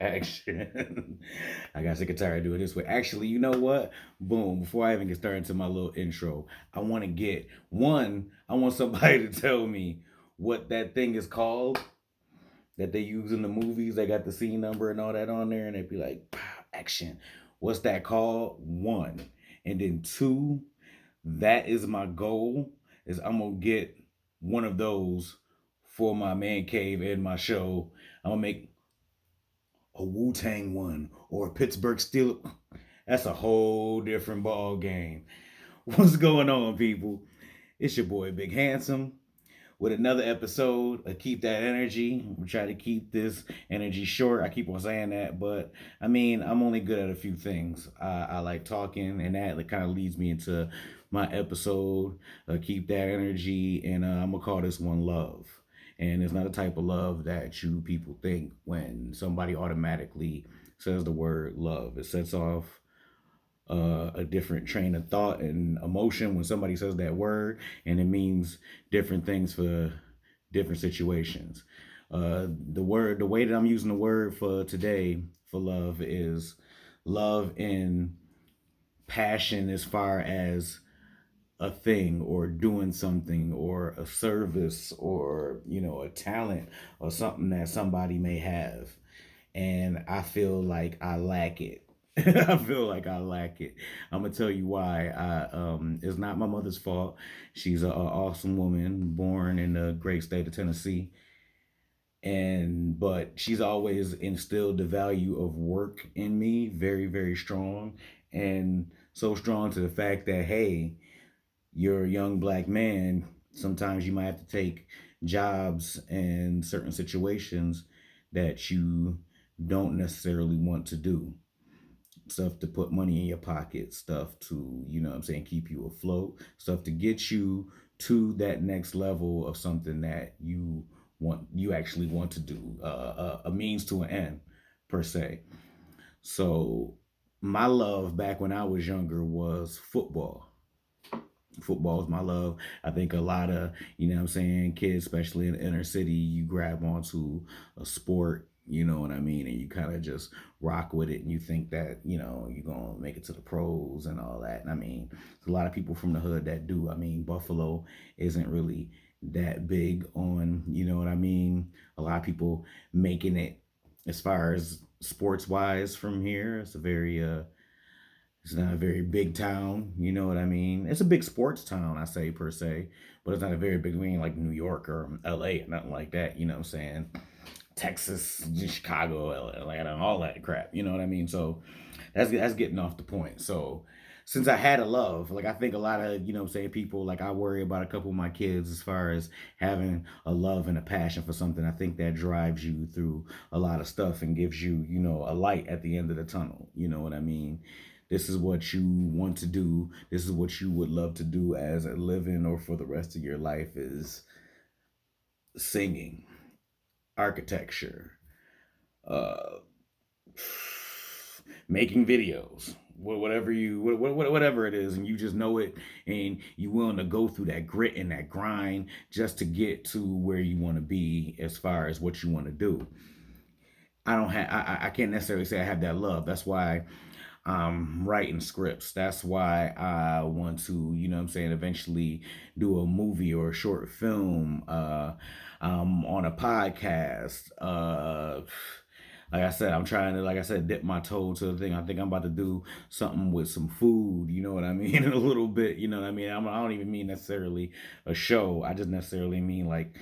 Action. I got sick and tired of doing it this way. Actually, you know what? Boom. Before I even get started into my little intro, I want somebody to tell me what that thing is called that they use in the movies. They got the scene number and all that on there, and they'd be like, "Pow, action. What's that called? One. And then two, that is my goal, is I'm gonna get one of those for my man cave and my show. I'm gonna make a Wu Tang one or a Pittsburgh Steel. That's a whole different ball game. What's going on, people? It's your boy Big Handsome with another episode of Keep That Energy. We try to keep this energy short. I keep on saying that, but I mean, I'm only good at a few things. I like talking, and that kind of leads me into my episode of Keep That Energy, and I'm gonna call this one Love. And it's not a type of love that you people think when somebody automatically says the word love. It sets off a different train of thought and emotion when somebody says that word, and it means different things for different situations. The way that I'm using the word for today for love is love in passion, as far as a thing or doing something or a service or a talent or something that somebody may have, and I feel like I lack it. I feel like I lack it. I'm gonna tell you why. It's not my mother's fault. She's an awesome woman, born in the great state of Tennessee, and but she's always instilled the value of work in me, very, very strong, and so strong to the fact that, hey, you're a young black man. Sometimes you might have to take jobs and certain situations that you don't necessarily want to do. Stuff to put money in your pocket, stuff to, what I'm saying, keep you afloat, stuff to get you to that next level of something that you actually want to do, a means to an end, per se. So my love back when I was younger was football. Football is my love. I think a lot of, what I'm saying, kids, especially in the inner city, you grab onto a sport, you know what I mean, and you kind of just rock with it, and you think that, you're going to make it to the pros and all that. And I mean, there's a lot of people from the hood that do. I mean, Buffalo isn't really that big on, you know what I mean, a lot of people making it as far as sports wise from here. It's not a very big town, you know what I mean? It's a big sports town, I say, per se, but it's not a very big thing like New York or LA or nothing like that, you know what I'm saying? Texas, Chicago, Atlanta, all that crap, you know what I mean? So that's getting off the point. So since I had a love, like I think a lot of, what I'm saying, people, like I worry about a couple of my kids as far as having a love and a passion for something. I think that drives you through a lot of stuff and gives you, a light at the end of the tunnel, you know what I mean? This is what you want to do. This is what you would love to do as a living or for the rest of your life, is singing, architecture, uh, making videos, whatever it is, and you just know it, and you're willing to go through that grit and that grind just to get to where you want to be as far as what you want to do. I can't necessarily say I have that love. That's why I'm writing scripts. That's why I want to, what I'm saying, eventually do a movie or a short film, on a podcast. Like I said, I'm trying to, like I said, dip my toe to the thing. I think I'm about to do something with some food, you know what I mean, in a little bit, you know what I mean. I don't even mean necessarily a show. I just necessarily mean like,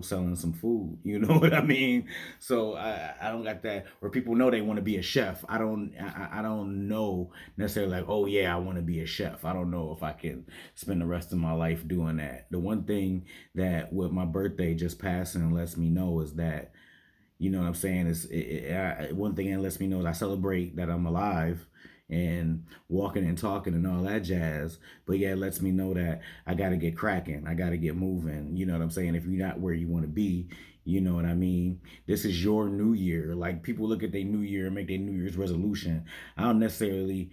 selling some food. You know what I mean? So I don't got that where people know they want to be a chef. I don't know necessarily like, oh yeah, I want to be a chef. I don't know if I can spend the rest of my life doing that. The one thing that with my birthday just passing lets me know is that, you know what I'm saying, one thing it lets me know is I celebrate that I'm alive and walking and talking and all that jazz. But yeah, it lets me know that I got to get cracking. I got to get moving. You know what I'm saying? If you're not where you want to be, you know what I mean? This is your new year. Like people look at their new year and make their New Year's resolution. I don't necessarily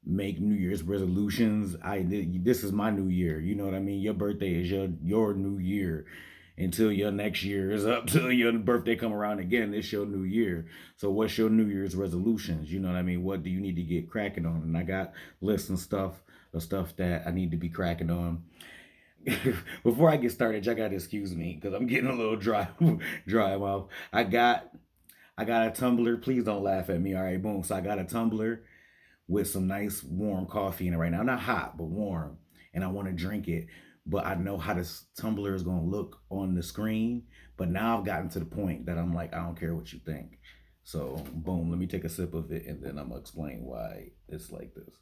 make New Year's resolutions. This is my new year. You know what I mean? Your birthday is your new year. until your next year is up, till your birthday come around again. It's your new year. So what's your New Year's resolutions? You know what I mean? What do you need to get cracking on? And I got lists and stuff of stuff that I need to be cracking on. Before I get started, y'all gotta excuse me because I'm getting a little dry, dry mouth. I got a tumbler. Please don't laugh at me. All right, boom. So I got a tumbler with some nice warm coffee in it right now. Not hot, but warm. And I want to drink it. But I know how this tumbler is going to look on the screen. But now I've gotten to the point that I'm like, I don't care what you think. So, boom, let me take a sip of it and then I'm going to explain why it's like this.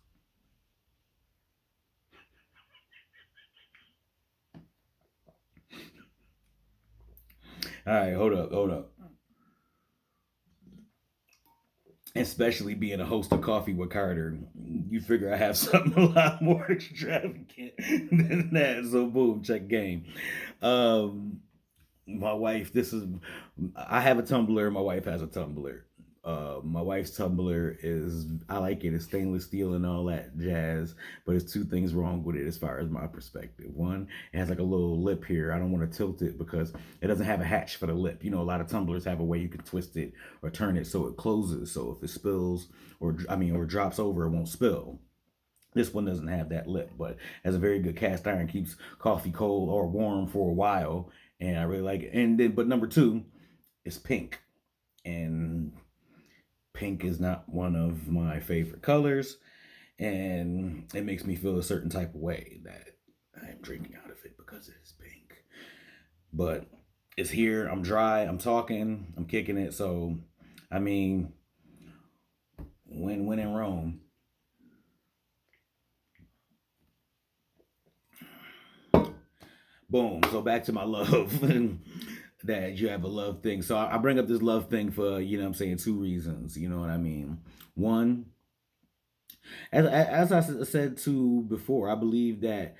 All right, hold up, hold up. Especially being a host of Coffee with Carter, you figure I have something a lot more extravagant than that. So, boom, check game. Um, my wife, this is, I have a tumbler. My wife has a tumbler. My wife's tumbler is, I like it. It's stainless steel and all that jazz, but there's two things wrong with it as far as my perspective. One, it has like a little lip here. I don't want to tilt it because it doesn't have a hatch for the lip. You know, a lot of tumblers have a way you can twist it or turn it so it closes. So if it spills or drops over, it won't spill. This one doesn't have that lip, but has a very good cast iron, keeps coffee cold or warm for a while, and I really like it. And then, but number two is pink, and pink is not one of my favorite colors, and it makes me feel a certain type of way that I'm drinking out of it because it is pink. But it's here. I'm dry. I'm talking. I'm kicking it. So, I mean, when in Rome. Boom. So back to my love. That you have a love thing. So I bring up this love thing for, you know what I'm saying, two reasons. You know what I mean? One, as I said to before, I believe that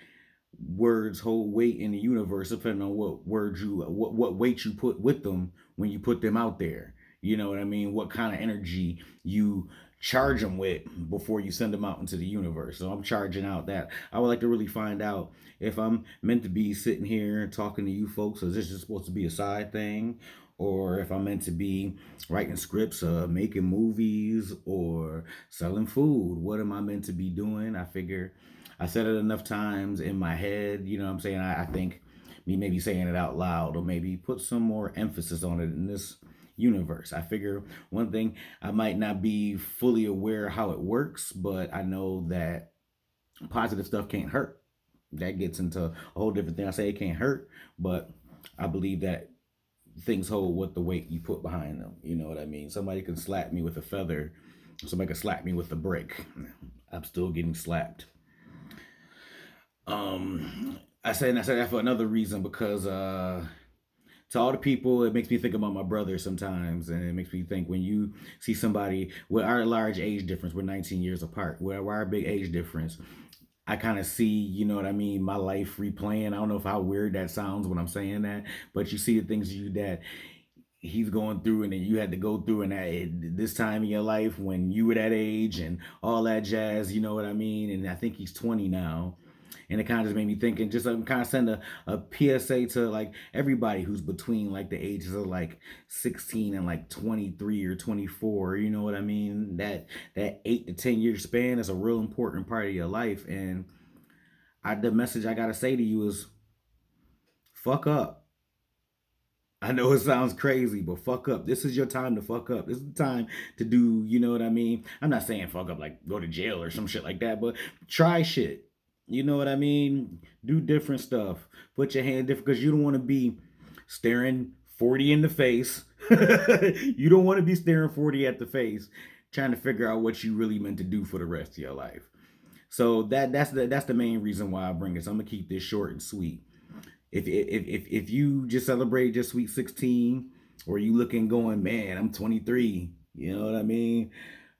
words hold weight in the universe depending on what words what weight you put with them when you put them out there. You know what I mean? What kind of energy you charge them with before you send them out into the universe. So I'm charging out that. I would like to really find out if I'm meant to be sitting here and talking to you folks, or is this just supposed to be a side thing? Or if I'm meant to be writing scripts, making movies, or selling food. What am I meant to be doing? I figure I said it enough times in my head, you know what I'm saying? I think me maybe saying it out loud or maybe put some more emphasis on it in this universe. I figure one thing, I might not be fully aware how it works, but I know that positive stuff can't hurt. That gets into a whole different thing. I say it can't hurt, but I believe that things hold what the weight you put behind them. You know what I mean? Somebody can slap me with a feather, somebody can slap me with a brick. I'm still getting slapped. I say that for another reason because to all the people, it makes me think about my brother sometimes, and it makes me think when you see somebody with our large age difference, we're 19 years apart. We're our big age difference. I kind of see, you know what I mean, my life replaying. I don't know if how weird that sounds when I'm saying that, but you see the things you that he's going through and then you had to go through and this time in your life when you were that age and all that jazz, you know what I mean? And I think he's 20 now. And it kind of just made me think and just kind of send a PSA to like everybody who's between like the ages of like 16 and like 23 or 24. You know what I mean? That 8 to 10 year span is a real important part of your life. And the message I gotta say to you is fuck up. I know it sounds crazy, but fuck up. This is your time to fuck up. This is the time to do, you know what I mean? I'm not saying fuck up like go to jail or some shit like that, but try shit. You know what I mean? Do different stuff. Put your hand different because you don't want to be staring 40 in the face. You don't want to be staring 40 at the face trying to figure out what you really meant to do for the rest of your life. So that's the main reason why I bring this. I'm gonna keep this short and sweet. If you just celebrated your sweet 16 or you looking going, man, I'm 23, you know what I mean?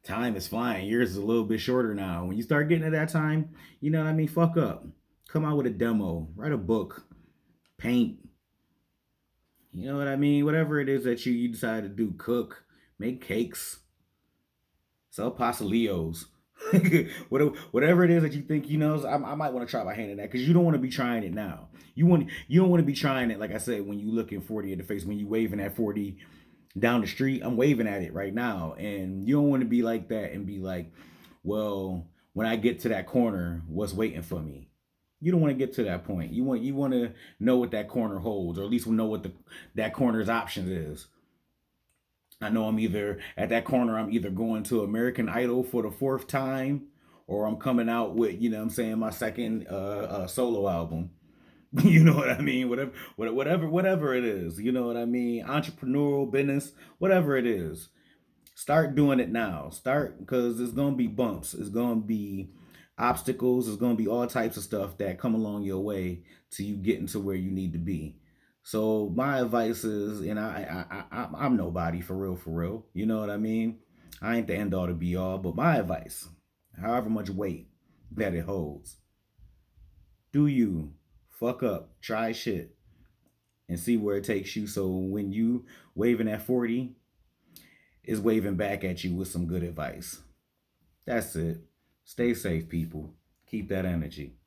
Time is flying. Yours is a little bit shorter now. When you start getting to that time, you know what I mean? Fuck up. Come out with a demo, write a book, paint, you know what I mean? Whatever it is that you decide to do, cook, make cakes, sell pastelillos. Whatever it is that you think you know, I might want to try my hand in that because you don't want to be trying it now. You don't want to be trying it like I said when you looking 40 at the face when you waving at 40 down the street. I'm waving at it right now, and you don't want to be like that and be like, well, when I get to that corner, what's waiting for me? You don't want to get to that point. You want to know what that corner holds, or at least know what the that corner's options is. I know I'm either at that corner. I'm either going to American Idol for the fourth time, or I'm coming out with you know what I'm saying my second solo album. You know what I mean? Whatever it is. You know what I mean? Entrepreneurial business, whatever it is. Start doing it now. Start because there's gonna be bumps. It's gonna be obstacles. There's gonna be all types of stuff that come along your way to you getting to where you need to be. So my advice is, and I'm nobody for real, for real. You know what I mean? I ain't the end all to be all, but my advice, however much weight that it holds, do you fuck up, try shit, and see where it takes you. So when you waving at 40, is waving back at you with some good advice. That's it. Stay safe, people. Keep that energy.